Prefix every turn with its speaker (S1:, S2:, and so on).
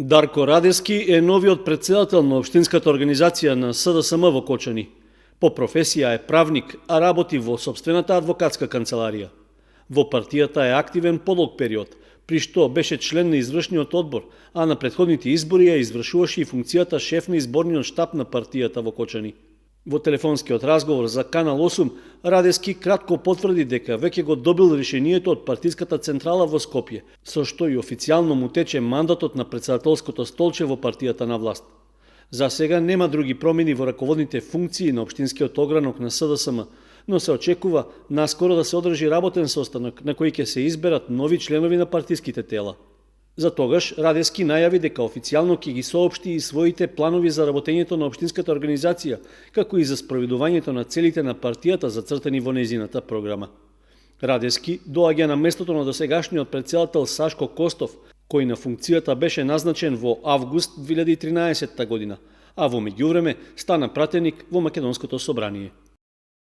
S1: Дарко Радевски е новиот претседател на Општинската организација на СДСМ во Кочани. По професија е правник, а работи во сопствената адвокатска канцеларија. Во партијата е активен подолг период, при што беше член на извршниот одбор, а на претходните избори ја извршуваше и функцијата шеф на изборниот штаб на партијата во Кочани. Во телефонскиот разговор за Канал 8, Радевски кратко потврди дека веќе го добил решението од партиската централа во Скопје, со што и официјално му тече мандатот на претседателското столче во партијата на власт. За сега нема други промени во раководните функции на општинскиот огранок на СДСМ, но се очекува наскоро да се одржи работен состанок на кој ќе се изберат нови членови на партиските тела. За тогаш Радевски најави дека официјално ќе ги соопшти и своите планови за работењето на општинската организација, како и за спроведувањето на целите на партијата зацртани во нејзината програма. Радевски доаѓа на местото на досегашниот претседател Сашко Костов, кој на функцијата беше назначен во август 2013 година, а во меѓувреме стана пратеник во Македонското собрание.